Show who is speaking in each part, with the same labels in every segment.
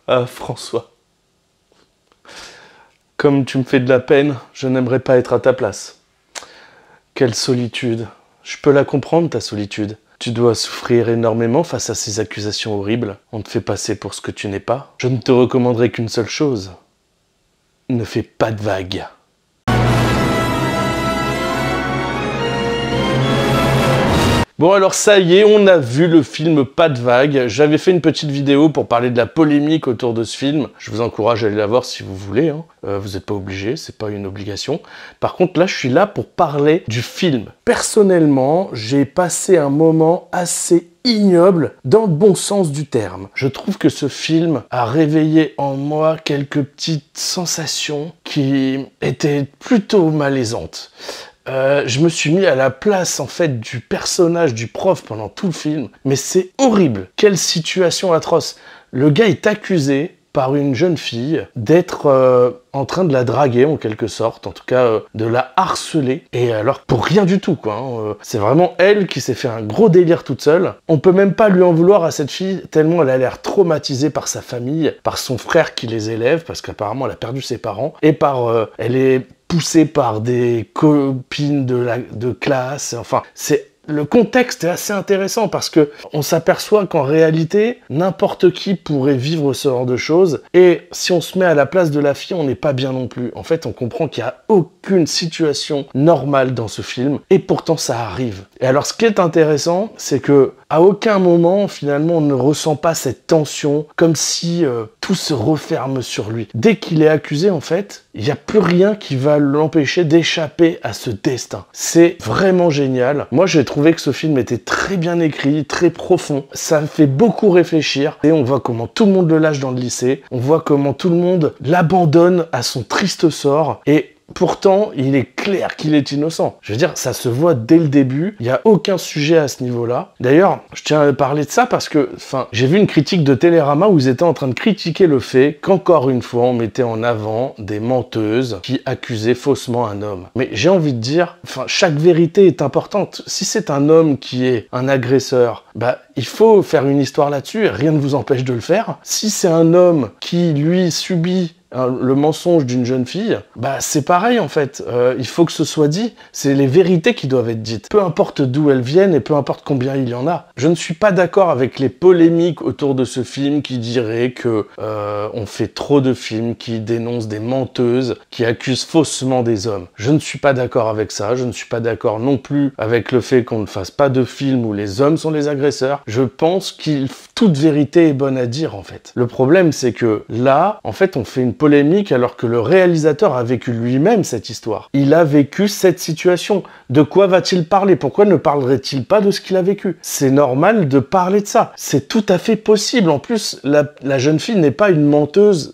Speaker 1: Ah, François. Comme tu me fais de la peine, je n'aimerais pas être à ta place. Quelle solitude. Je peux la comprendre, ta solitude. Tu dois souffrir énormément face à ces accusations horribles. On te fait passer pour ce que tu n'es pas. Je ne te recommanderai qu'une seule chose. Ne fais pas de vagues. Bon alors ça y est, on a vu le film Pas de vagues. J'avais fait une petite vidéo pour parler de la polémique autour de ce film. Je vous encourage à aller la voir si vous voulez. Vous n'êtes pas obligé, c'est pas une obligation. Par contre là, je suis là pour parler du film. Personnellement, j'ai passé un moment assez ignoble dans le bon sens du terme. Je trouve que ce film a réveillé en moi quelques petites sensations qui étaient plutôt malaisantes. Je me suis mis à la place en fait du personnage du prof pendant tout le film, mais c'est horrible. Quelle situation atroce. Le gars est accusé par une jeune fille d'être en train de la draguer en quelque sorte, en tout cas de la harceler, et alors pour rien du tout quoi. C'est vraiment elle qui s'est fait un gros délire toute seule. On peut même pas lui en vouloir à cette fille tellement elle a l'air traumatisée par sa famille, par son frère qui les élève, parce qu'apparemment elle a perdu ses parents, et par elle est poussée par des copines de classe, enfin, le contexte est assez intéressant parce que on s'aperçoit qu'en réalité, n'importe qui pourrait vivre ce genre de choses et si on se met à la place de la fille, on n'est pas bien non plus. En fait, on comprend qu'il n'y a aucune situation normale dans ce film et pourtant ça arrive. Et alors, ce qui est intéressant, c'est que à aucun moment, finalement, on ne ressent pas cette tension comme si tout se referme sur lui. Dès qu'il est accusé, en fait, il n'y a plus rien qui va l'empêcher d'échapper à ce destin. C'est vraiment génial. Moi, j'ai trouvé que ce film était très bien écrit, très profond. Ça me fait beaucoup réfléchir. Et on voit comment tout le monde le lâche dans le lycée. On voit comment tout le monde l'abandonne à son triste sort. Et pourtant, il est clair qu'il est innocent. Je veux dire, ça se voit dès le début. Il n'y a aucun sujet à ce niveau-là. D'ailleurs, je tiens à parler de ça parce que, j'ai vu une critique de Télérama où ils étaient en train de critiquer le fait qu'encore une fois, on mettait en avant des menteuses qui accusaient faussement un homme. Mais j'ai envie de dire, chaque vérité est importante. Si c'est un homme qui est un agresseur, il faut faire une histoire là-dessus et rien ne vous empêche de le faire. Si c'est un homme qui, lui, subit le mensonge d'une jeune fille, c'est pareil en fait. Il faut que ce soit dit. C'est les vérités qui doivent être dites. Peu importe d'où elles viennent et peu importe combien il y en a. Je ne suis pas d'accord avec les polémiques autour de ce film qui diraient que on fait trop de films qui dénoncent des menteuses, qui accusent faussement des hommes. Je ne suis pas d'accord avec ça. Je ne suis pas d'accord non plus avec le fait qu'on ne fasse pas de films où les hommes sont les agresseurs. Je pense que toute vérité est bonne à dire en fait. Le problème c'est que là, en fait, on fait une polémique alors que le réalisateur a vécu lui-même cette histoire. Il a vécu cette situation. De quoi va-t-il parler? Pourquoi ne parlerait-il pas de ce qu'il a vécu? C'est normal de parler de ça. C'est tout à fait possible. En plus, la jeune fille n'est pas une menteuse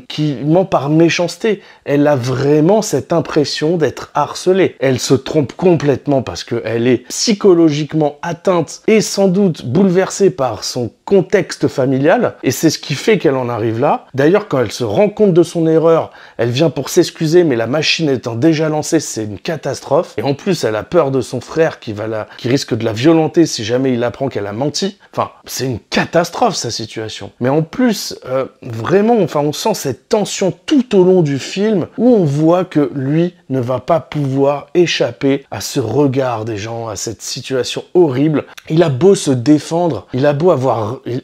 Speaker 1: qui ment par méchanceté. Elle a vraiment cette impression d'être harcelée. Elle se trompe complètement parce qu'elle est psychologiquement atteinte et sans doute bouleversée par son contexte familial. Et c'est ce qui fait qu'elle en arrive là. D'ailleurs, quand elle se rend compte de son erreur, elle vient pour s'excuser, mais la machine étant déjà lancée, c'est une catastrophe. Et en plus, elle a peur de son frère qui risque de la violenter si jamais il apprend qu'elle a menti. Enfin, c'est une catastrophe, sa situation. Mais en plus, vraiment, on sent cette tension tout au long du film où on voit que lui ne va pas pouvoir échapper à ce regard des gens, à cette situation horrible. Il a beau se défendre, il a beau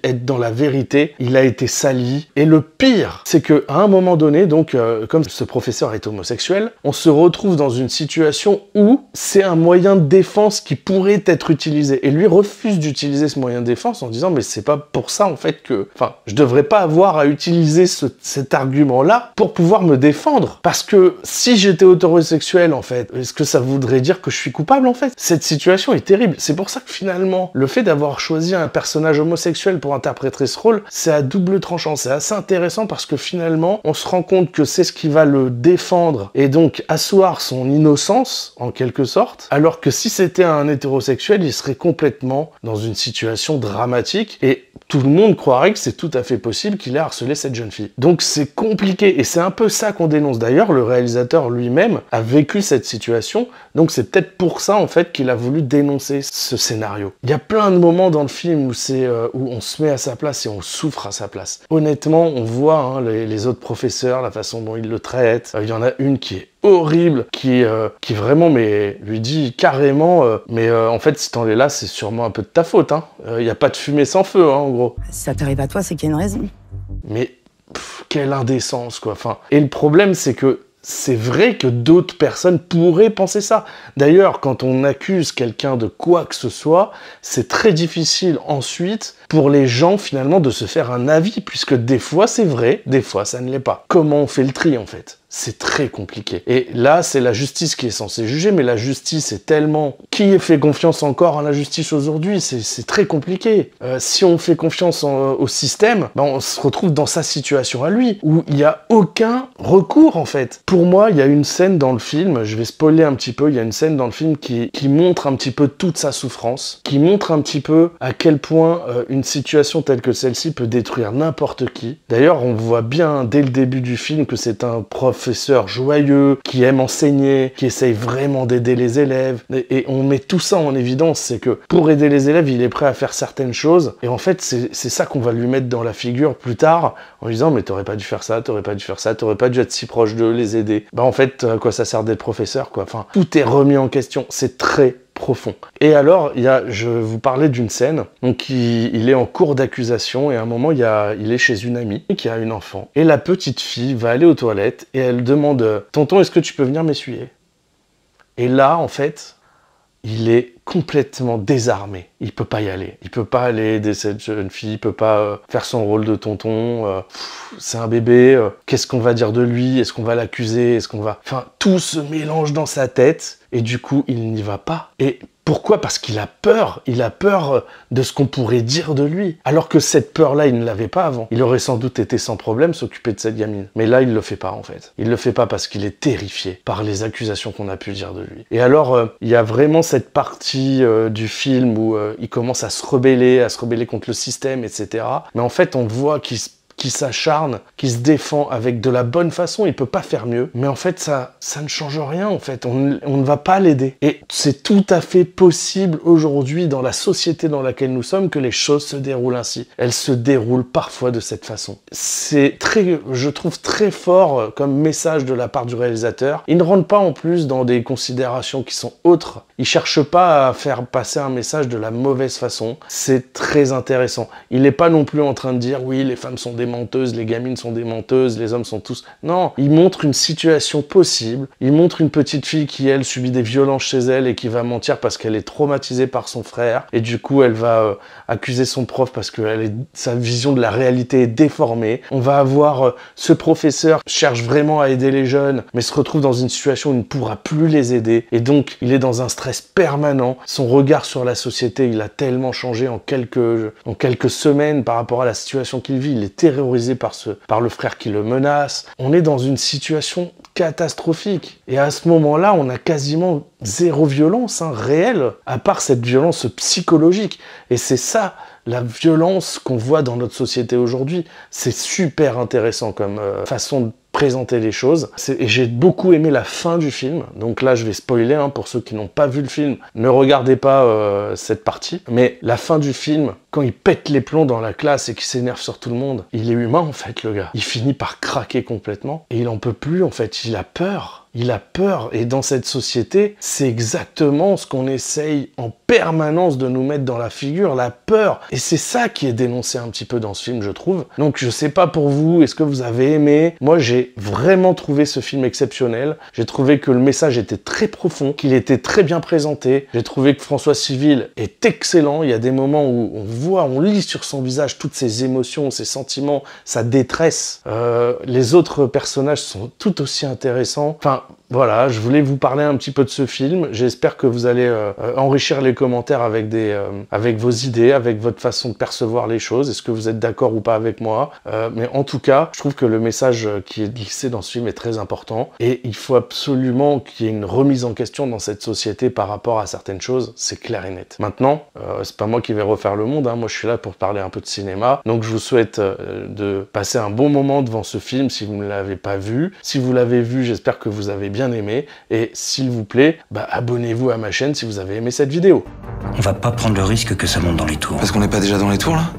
Speaker 1: être dans la vérité, il a été sali. Et le pire, c'est que à un moment donné, donc, comme ce professeur est homosexuel, on se retrouve dans une situation où c'est un moyen de défense qui pourrait être utilisé. Et lui refuse d'utiliser ce moyen de défense en disant, mais c'est pas pour ça, en fait, que... je devrais pas avoir à utiliser cet argument-là pour pouvoir me défendre. Parce que si j'étais hétérosexuel, en fait, est-ce que ça voudrait dire que je suis coupable, en fait? Cette situation est terrible. C'est pour ça que finalement, le fait d'avoir choisi un personnage homosexuel pour interpréter ce rôle, c'est à double tranchant. C'est assez intéressant parce que finalement, on se rend compte que c'est ce qui va le défendre et donc asseoir son innocence, en quelque sorte, alors que si c'était un hétérosexuel, il serait complètement dans une situation dramatique et tout le monde croirait que c'est tout à fait possible qu'il ait harcelé cette jeune fille. Donc c'est compliqué et c'est un peu ça qu'on dénonce. D'ailleurs, le réalisateur lui-même a vécu cette situation, donc c'est peut-être pour ça en fait qu'il a voulu dénoncer ce scénario. Il y a plein de moments dans le film où où on se met à sa place et on souffre à sa place. Honnêtement, on voit hein, les autres professeurs, la façon dont ils le traitent. Il y en a une qui est horrible, qui vraiment lui dit carrément en fait si t'en es là c'est sûrement un peu de ta faute hein. Y a pas de fumée sans feu hein, en gros.
Speaker 2: Si ça t'arrive à toi c'est qu'il y a une raison.
Speaker 1: Mais quelle indécence quoi. Enfin, et le problème c'est que c'est vrai que d'autres personnes pourraient penser ça. D'ailleurs, quand on accuse quelqu'un de quoi que ce soit, c'est très difficile ensuite pour les gens finalement de se faire un avis, puisque des fois c'est vrai, des fois ça ne l'est pas. Comment on fait le tri en fait ? C'est très compliqué. Et là, c'est la justice qui est censée juger, mais la justice est tellement... Qui fait confiance encore à la justice aujourd'hui ? C'est très compliqué. Si on fait confiance au système, on se retrouve dans sa situation à lui, où il n'y a aucun recours en fait. Pour moi, il y a une scène dans le film, je vais spoiler un petit peu, il y a une scène dans le film qui montre un petit peu toute sa souffrance, qui montre un petit peu à quel point une situation telle que celle-ci peut détruire n'importe qui. D'ailleurs, on voit bien dès le début du film que c'est un professeur joyeux, qui aime enseigner, qui essaye vraiment d'aider les élèves. Et on met tout ça en évidence, c'est que pour aider les élèves, il est prêt à faire certaines choses. Et en fait, c'est ça qu'on va lui mettre dans la figure plus tard, en lui disant « mais t'aurais pas dû faire ça, t'aurais pas dû faire ça, t'aurais pas dû être si proche d'eux, les aider. » En fait, à quoi ça sert d'être professeur, quoi. Enfin, tout est remis en question. C'est très profond. Et alors, je vous parlais d'une scène, donc il est en cours d'accusation et à un moment, il est chez une amie qui a une enfant. Et la petite fille va aller aux toilettes et elle demande « Tonton, est-ce que tu peux venir m'essuyer ?» Et là, en fait, il est complètement désarmé. Il peut pas y aller. Il peut pas aller aider cette jeune fille, il peut pas faire son rôle de tonton. C'est un bébé. Qu'est-ce qu'on va dire de lui? Est-ce qu'on va l'accuser? Est-ce qu'on va... Enfin, tout se mélange dans sa tête et du coup, il n'y va pas. Et pourquoi? Parce qu'il a peur. Il a peur de ce qu'on pourrait dire de lui. Alors que cette peur-là, il ne l'avait pas avant. Il aurait sans doute été sans problème s'occuper de cette gamine. Mais là, il le fait pas, en fait. Il le fait pas parce qu'il est terrifié par les accusations qu'on a pu dire de lui. Et alors, il y a vraiment cette partie du film où il commence à se rebeller contre le système, etc. Mais en fait, on voit qu'il s'acharne, qui se défend avec de la bonne façon, il peut pas faire mieux. Mais en fait, ça ne change rien, en fait. On ne va pas l'aider. Et c'est tout à fait possible aujourd'hui, dans la société dans laquelle nous sommes, que les choses se déroulent ainsi. Elles se déroulent parfois de cette façon. C'est je trouve très fort comme message de la part du réalisateur. Il ne rentre pas en plus dans des considérations qui sont autres. Il cherche pas à faire passer un message de la mauvaise façon. C'est très intéressant. Il n'est pas non plus en train de dire, oui, les femmes sont des menteuses, les gamines sont des menteuses, les hommes sont tous... Non, il montre une situation possible. Il montre une petite fille qui, elle, subit des violences chez elle et qui va mentir parce qu'elle est traumatisée par son frère. Et du coup, elle va accuser son prof parce que sa vision de la réalité est déformée. On va avoir ce professeur qui cherche vraiment à aider les jeunes, mais se retrouve dans une situation où il ne pourra plus les aider. Et donc, il est dans un stress permanent. Son regard sur la société, il a tellement changé en quelques semaines par rapport à la situation qu'il vit. Il est terrorisé par le frère qui le menace. On est dans une situation catastrophique. Et à ce moment-là, on a quasiment zéro violence réelle, à part cette violence psychologique. Et c'est ça, la violence qu'on voit dans notre société aujourd'hui. C'est super intéressant comme façon de présenter les choses. Et j'ai beaucoup aimé la fin du film. Donc là, je vais spoiler pour ceux qui n'ont pas vu le film. Ne regardez pas cette partie. Mais la fin du film, quand il pète les plombs dans la classe et qu'il s'énerve sur tout le monde, il est humain en fait, le gars. Il finit par craquer complètement. Et il en peut plus en fait. Il a peur. Il a peur, et dans cette société, c'est exactement ce qu'on essaye en permanence de nous mettre dans la figure, la peur. Et c'est ça qui est dénoncé un petit peu dans ce film, je trouve. Donc je sais pas pour vous, est-ce que vous avez aimé? Moi, j'ai vraiment trouvé ce film exceptionnel. J'ai trouvé que le message était très profond, qu'il était très bien présenté. J'ai trouvé que François Civil est excellent. Il y a des moments où on lit sur son visage toutes ses émotions, ses sentiments, sa détresse. Les autres personnages sont tout aussi intéressants. Enfin, voilà, je voulais vous parler un petit peu de ce film. J'espère que vous allez enrichir les commentaires avec vos idées, avec votre façon de percevoir les choses. Est-ce que vous êtes d'accord ou pas avec moi? Mais en tout cas, je trouve que le message qui est glissé dans ce film est très important. Et il faut absolument qu'il y ait une remise en question dans cette société par rapport à certaines choses. C'est clair et net. Maintenant, c'est pas moi qui vais refaire le monde. Moi, je suis là pour parler un peu de cinéma. Donc, je vous souhaite de passer un bon moment devant ce film si vous ne l'avez pas vu. Si vous l'avez vu, j'espère que vous avez bien bien aimé. Et s'il vous plaît, abonnez-vous à ma chaîne si vous avez aimé cette vidéo.
Speaker 3: On va pas prendre le risque que ça monte dans les tours.
Speaker 4: Parce qu'on n'est pas déjà dans les tours là ?